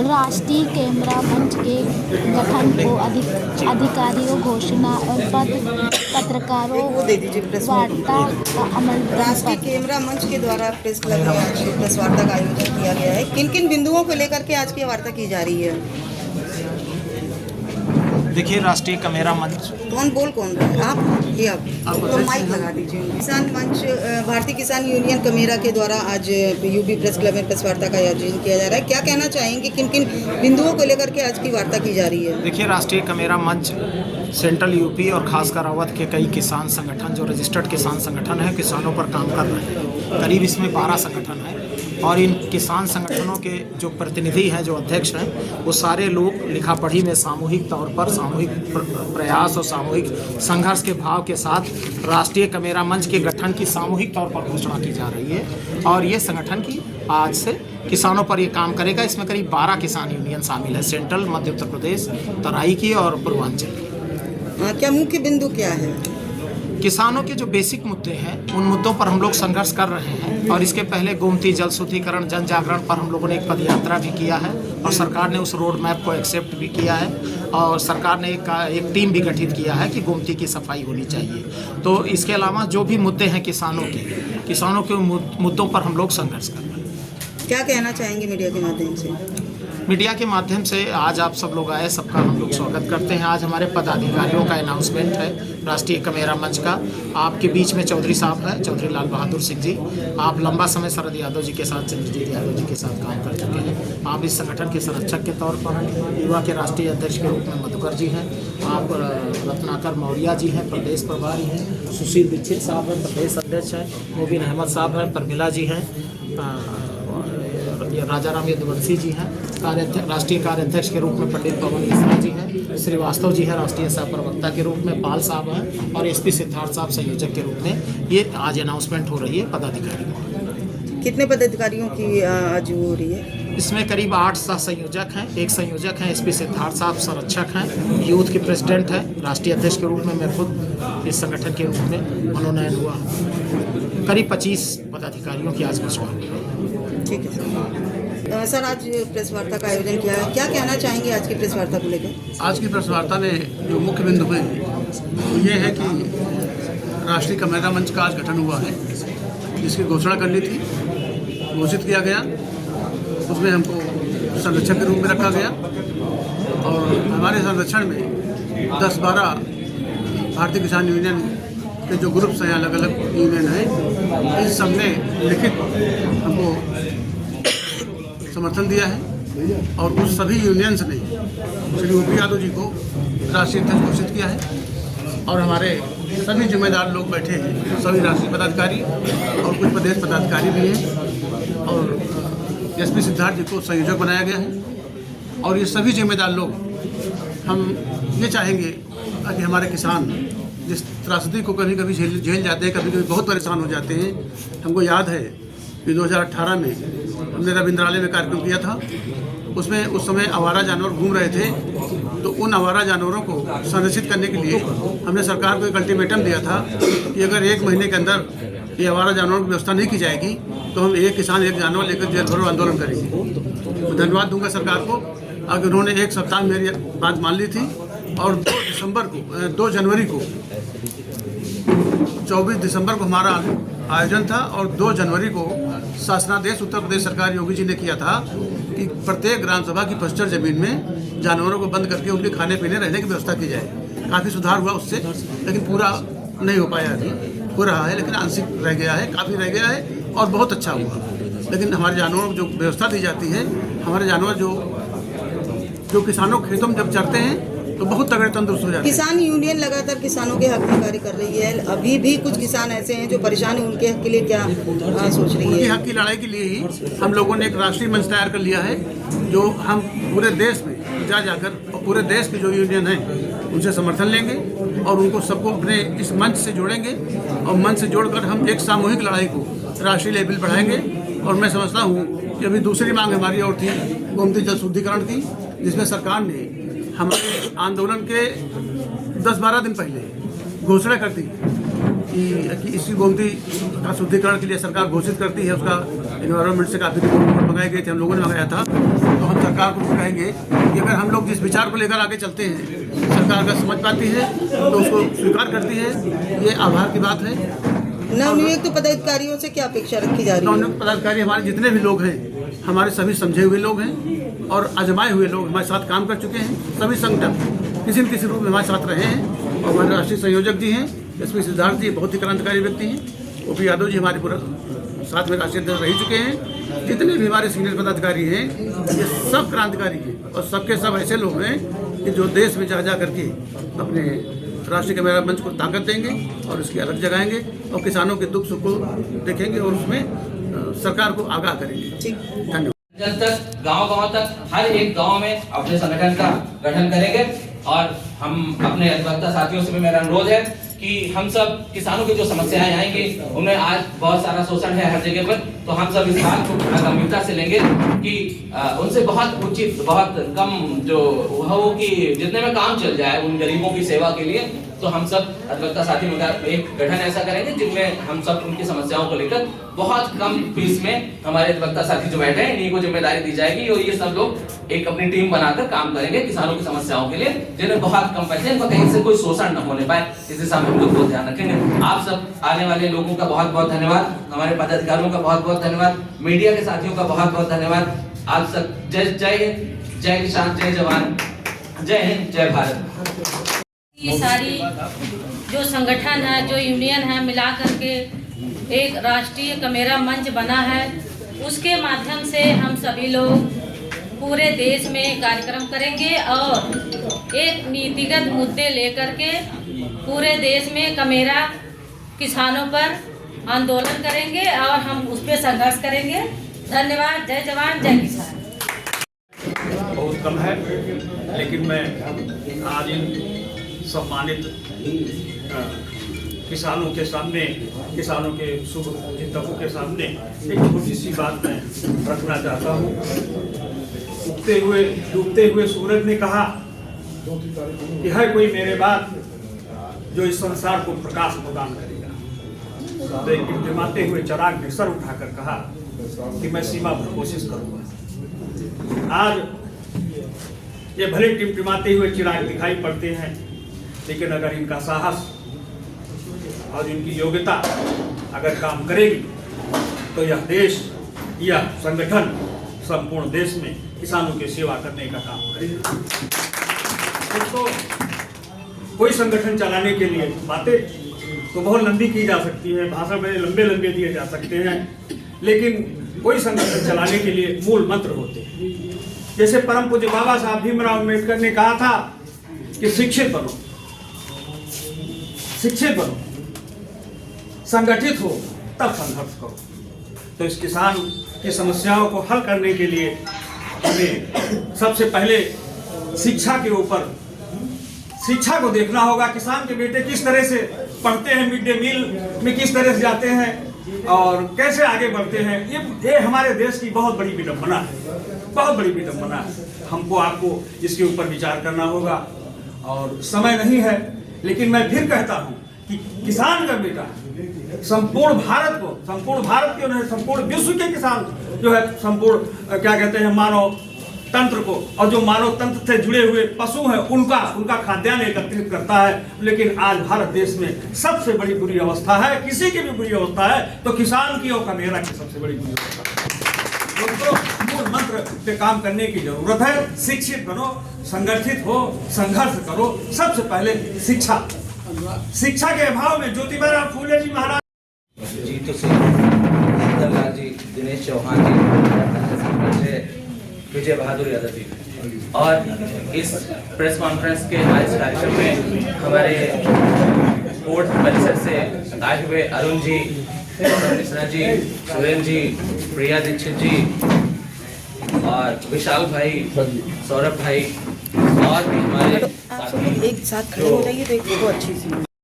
राष्ट्रीय कैमरा मंच के गठन को अधिकारियों घोषणा और पत्रकारों वार्ता का अमल। राष्ट्रीय कैमरा मंच के द्वारा प्रेस क्लब में आज प्रेस वार्ता का आयोजन किया गया है। किन किन बिंदुओं को लेकर के आज की वार्ता की जा रही है? देखिए, राष्ट्रीय कैमरा मंच कौन रहा है? आप तो माइक लगा दीजिए। किसान मंच, भारतीय किसान यूनियन कैमरा के द्वारा आज यूपी प्रेस क्लब में प्रेस वार्ता का आयोजन किया जा रहा है। क्या कहना चाहेंगे, किन किन बिंदुओं को लेकर के आज की वार्ता की जा रही है? देखिए, राष्ट्रीय कैमरा मंच सेंट्रल यूपी और खासकर अवध के कई किसान संगठन जो रजिस्टर्ड किसान संगठन है, किसानों पर काम कर रहे हैं। करीब इसमें 12 संगठन हैं और इन किसान संगठनों के जो प्रतिनिधि हैं, जो अध्यक्ष हैं, वो सारे लोग लिखा पढ़ी में सामूहिक तौर पर सामूहिक प्रयास और सामूहिक संघर्ष के भाव के साथ राष्ट्रीय कैमरा मंच के गठन की सामूहिक तौर पर घोषणा की जा रही है। और ये संगठन की आज से किसानों पर ये काम करेगा। इसमें करीब 12 किसान यूनियन शामिल है, सेंट्रल, मध्य उत्तर प्रदेश, तराई की और पूर्वांचल की। क्या मुख्य बिंदु क्या है? किसानों के जो बेसिक मुद्दे हैं, उन मुद्दों पर हम लोग संघर्ष कर रहे हैं। और इसके पहले गोमती जल शुद्धिकरण जन जागरण पर हम लोगों ने एक पदयात्रा भी किया है और सरकार ने उस रोड मैप को एक्सेप्ट भी किया है और सरकार ने एक टीम भी गठित किया है कि गोमती की सफाई होनी चाहिए। तो इसके अलावा जो भी मुद्दे हैं किसानों के मुद्दों पर हम लोग संघर्ष कर रहे हैं। क्या कहना चाहेंगे मीडिया के माध्यम से? मीडिया के माध्यम से आज आप सब लोग आए, सबका हम लोग स्वागत करते हैं। आज हमारे पदाधिकारियों का अनाउंसमेंट है राष्ट्रीय कैमरा मंच का। आपके बीच में चौधरी साहब हैं, चौधरी लाल बहादुर सिंह जी। आप लंबा समय शरद यादव जी के साथ, चंद्रजीत यादव जी के साथ काम कर चुके हैं। आप इस संगठन के संरक्षक के तौर पर हैं। युवा के राष्ट्रीय अध्यक्ष के रूप में मधुकर जी हैं। आप रत्नाकर मौर्या जी हैं, प्रदेश प्रभारी हैं। सुशील दीक्षित साहब हैं, प्रदेश अध्यक्ष हैं। मुबीन अहमद साहब हैं, परमिला जी हैं। राजाराम यदुवंशी जी हैं, राष्ट्रीय कार्याध्यक्ष के रूप में पंडित पवन मिश्रा जी हैं। श्रीवास्तव जी हैं, राष्ट्रीय सह प्रवक्ता के रूप में। पाल साहब हैं और एसपी सिद्धार्थ साहब संयोजक के रूप में। ये आज अनाउंसमेंट हो रही है पदाधिकारियों। कितने पदाधिकारियों की आज हो रही है? इसमें करीब 8 संयोजक हैं। एक संयोजक हैं एसपी सिद्धार्थ साहब, संरक्षक हैं, यूथ के प्रेसिडेंट हैं, राष्ट्रीय अध्यक्ष के रूप में मैं खुद इस संगठन के रूप में मनोनयन हुआ। करीब 25 पदाधिकारियों की आज घोषणा हुई है। ठीक है सर, आज प्रेस वार्ता का आयोजन किया है। क्या कहना चाहेंगे आज की प्रेस वार्ता को लेकर? आज की प्रेस वार्ता में जो मुख्य बिंदु है वो ये है कि राष्ट्रीय कैमरा मंच का आज गठन हुआ है, जिसकी घोषणा कर ली थी, घोषित किया गया। उसमें हमको संरक्षक के रूप में रखा गया और हमारे संरक्षण में 10-12 भारतीय किसान यूनियन के जो ग्रुप्स हैं, अलग अलग यूनियन हैं, इस सब ने लिखित हमको समर्थन दिया है और उस सभी यूनियंस ने श्री ओपी यादव जी को राष्ट्रीय अध्यक्ष घोषित किया है। और हमारे सभी जिम्मेदार लोग बैठे हैं, सभी राष्ट्रीय पदाधिकारी और कुछ प्रदेश पदाधिकारी भी हैं और एसपी सिद्धार्थ जी को संयोजक बनाया गया है। और ये सभी जिम्मेदार लोग, हम ये चाहेंगे कि हमारे किसान जिस त्रासदी को कभी कभी झेल जाते हैं, कभी कभी बहुत परेशान हो जाते हैं। हमको याद है कि 2018 में हमने रविंद्रालय में कार्यक्रम किया था। उसमें उस समय आवारा जानवर घूम रहे थे, तो उन आवारा जानवरों को संरक्षित करने के लिए हमने सरकार को एक अल्टीमेटम दिया था कि अगर 1 महीने के अंदर ये आवारा जानवरों की व्यवस्था नहीं की जाएगी तो हम एक किसान एक जानवर लेकर जेल भरो आंदोलन करेंगे। धन्यवाद दूंगा सरकार को, अगर उन्होंने 1 सप्ताह में मेरी बात मान ली थी। और 2 जनवरी को 24 दिसंबर को हमारा आयोजन था और 2 जनवरी को शासनादेश उत्तर प्रदेश सरकार योगी जी ने किया था कि प्रत्येक ग्राम सभा की पश्चर जमीन में जानवरों को बंद करके उनके खाने पीने रहने की व्यवस्था की जाए। काफ़ी सुधार हुआ उससे, लेकिन पूरा नहीं हो पाया। अभी हो रहा है लेकिन आंशिक रह गया है, काफ़ी रह गया है और बहुत अच्छा हुआ। लेकिन हमारे जानवरों को जो व्यवस्था दी जाती है, हमारे जानवर जो किसानों के खेतों में जब चरते हैं तो बहुत तगड़े तंदुरुस्त हो जाते हैं। किसान यूनियन लगातार किसानों के हक में कार्य कर रही है। अभी भी कुछ किसान ऐसे हैं जो परेशान हैं, उनके हक के लिए क्या सोच रही है? उनके हक की लड़ाई के लिए ही हम लोगों ने एक राष्ट्रीय मंच तैयार कर लिया है, जो हम पूरे देश में जाकर और पूरे देश के जो यूनियन हैं उनसे समर्थन लेंगे और उनको सबको अपने इस मंच से जोड़ेंगे और मंच से जोड़कर हम एक सामूहिक लड़ाई को राष्ट्रीय लेवल बढ़ाएंगे। और मैं समझता हूँ कि अभी दूसरी मांग हमारी और थी गोमती जल शुद्धिकरण की, जिसमें सरकार ने हमारे आंदोलन के 10-12 दिन पहले घोषणा करती कि इसी गोमती का शुद्धिकरण के लिए सरकार घोषित करती है, उसका एनवायरनमेंट से काफ़ी रिपोर्ट मंगाए गए थे, हम लोगों ने मंगाया था। तो हम सरकार को कहेंगे कि अगर हम लोग जिस विचार को लेकर आगे चलते हैं, सरकार अगर समझ पाती है तो उसको स्वीकार करती है, ये आभार की बात है। नवनियुक्त पदाधिकारियों से क्या अपेक्षा रखी जा रही है? नवनियुक्त पदाधिकारी हमारे जितने भी लोग हैं, हमारे सभी समझे हुए लोग हैं और आजमाए हुए लोग हमारे साथ काम कर चुके हैं। सभी संगठन किसी न किसी रूप में हमारे साथ रहे हैं और हमारे राष्ट्रीय संयोजक जी हैं एसपी सिद्धार्थ जी, बहुत ही क्रांतिकारी व्यक्ति हैं। ओपी यादव जी हमारे पूरा साथ में राष्ट्रीय अध्यक्ष रह चुके हैं। जितने भी हमारे सीनियर पदाधिकारी हैं ये सब क्रांतिकारी हैं और सबके सब ऐसे लोग हैं कि जो देश में जा करके अपने राष्ट्रीय कैमरा मंच को ताकत देंगे और इसकी अलग जगाएंगे और किसानों के दुख सुख को देखेंगे और उसमें सरकार को आगाह करेंगे। धन्यवाद। जब तक गांव तक हर एक गांव में अपने संगठन का गठन करेंगे और हम अपने अधिवक्ता साथियों से भी मेरा अनुरोध है कि हम सब किसानों की जो समस्याएं आएंगी, उन्हें आज बहुत सारा शोषण है हर जगह पर, तो हम सब इस बात को गंभीरता से लेंगे कि उनसे बहुत उचित, बहुत कम जो हो कि जितने में काम चल जाए उन गरीबों की सेवा के लिए। तो हम सब अधिवक्ता साथी मिलकर एक गठन ऐसा करेंगे जिनमें हम सब उनकी समस्याओं को लेकर बहुत कम फीस में हमारे अधिवक्ता साथी जो बैठे हैं इन्हीं को जिम्मेदारी दी जाएगी और ये सब लोग एक अपनी टीम बनाकर काम करेंगे किसानों की समस्याओं के लिए, जिन्हें बहुत कम पैसे, इनको कहीं से कोई शोषण न होने पाए, इस दिशा में हम लोग बहुत ध्यान रखेंगे। आप सब आने वाले लोगों का बहुत बहुत धन्यवाद, हमारे पदाधिकारियों का बहुत बहुत धन्यवाद, मीडिया के साथियों का बहुत बहुत धन्यवाद। आप सब जय किसान, जय जवान, जय हिंद, जय भारत। ये सारी जो संगठन है, जो यूनियन है, मिला करके एक राष्ट्रीय कैमरा मंच बना है। उसके माध्यम से हम सभी लोग पूरे देश में कार्यक्रम करेंगे और एक नीतिगत मुद्दे लेकर के पूरे देश में कैमरा किसानों पर आंदोलन करेंगे और हम उस पर संघर्ष करेंगे। धन्यवाद। जय जवान, जय किसान। बहुत कम है, लेकिन मैं आज इन सम्मानित किसानों के सामने, किसानों के शुभ चिंतकों के सामने एक छोटी सी बात मैं रखना चाहता हूँ। डूबते हुए सूरज ने कहा कि है कोई मेरे बाद जो इस संसार को प्रकाश प्रदान करेगा। तो एक टिमटिमाते हुए चिराग ने सर उठाकर कहा कि मैं सीमा भर कोशिश करूँगा। आज ये भले टिमटिमाते हुए चिराग दिखाई पड़ते हैं, लेकिन अगर इनका साहस और इनकी योग्यता अगर काम करेगी तो यह देश, यह संगठन संपूर्ण देश में किसानों की सेवा करने का काम करेगा। तो कोई संगठन चलाने के लिए बातें तो बहुत लंबी की जा सकती है, भाषण में लंबे दिए जा सकते हैं, लेकिन कोई संगठन चलाने के लिए मूल मंत्र होते हैं। जैसे परम पूज्य बाबा साहब भीमराव अम्बेडकर ने कहा था कि शिक्षित बनो, संगठित हो, तब संघर्ष करो। तो इस किसान की समस्याओं को हल करने के लिए हमें सबसे पहले शिक्षा के ऊपर, शिक्षा को देखना होगा। किसान के बेटे किस तरह से पढ़ते हैं, मिड डे मील में किस तरह से जाते हैं और कैसे आगे बढ़ते हैं, ये हमारे देश की बहुत बड़ी विडंबना है, बहुत बड़ी विडंबना है। हमको आपको इसके ऊपर विचार करना होगा और समय नहीं है, लेकिन मैं फिर कहता हूँ कि किसान का बेटा संपूर्ण भारत को, संपूर्ण भारत क्यों नहीं, संपूर्ण विश्व के किसान जो है, संपूर्ण क्या कहते हैं, मानव तंत्र को, और जो मानव तंत्र से जुड़े हुए पशु हैं उनका खाद्यान्न एकत्रित करता है। लेकिन आज भारत देश में सबसे बड़ी बुरी अवस्था है, किसी की भी बुरी अवस्था है तो किसान की और कैमरा की सबसे बड़ी बुरी अवस्था है। दोस्तों, मूल मंत्र पे काम करने की जरूरत है। शिक्षित बनो, संगठित हो, संघर्ष करो। सबसे पहले शिक्षा, शिक्षा के अभाव में ज्योतिबा फूले जी महाराज, जीतू सिंह, नंदलाल जी, दिनेश चौहान जी, विजय बहादुर यादव जी, और इस प्रेस कॉन्फ्रेंस के आज कार्यक्रम में हमारे कोर्ट परिसर से आए हुए अरुण जी, मिश्रा जी, सुरेंद्र जी, प्रिया दीक्षित जी और विशाल भाई, सौरभ भाई और भी हमारे आप सब एक साथ खड़े हो जाइए तो एक अच्छी सी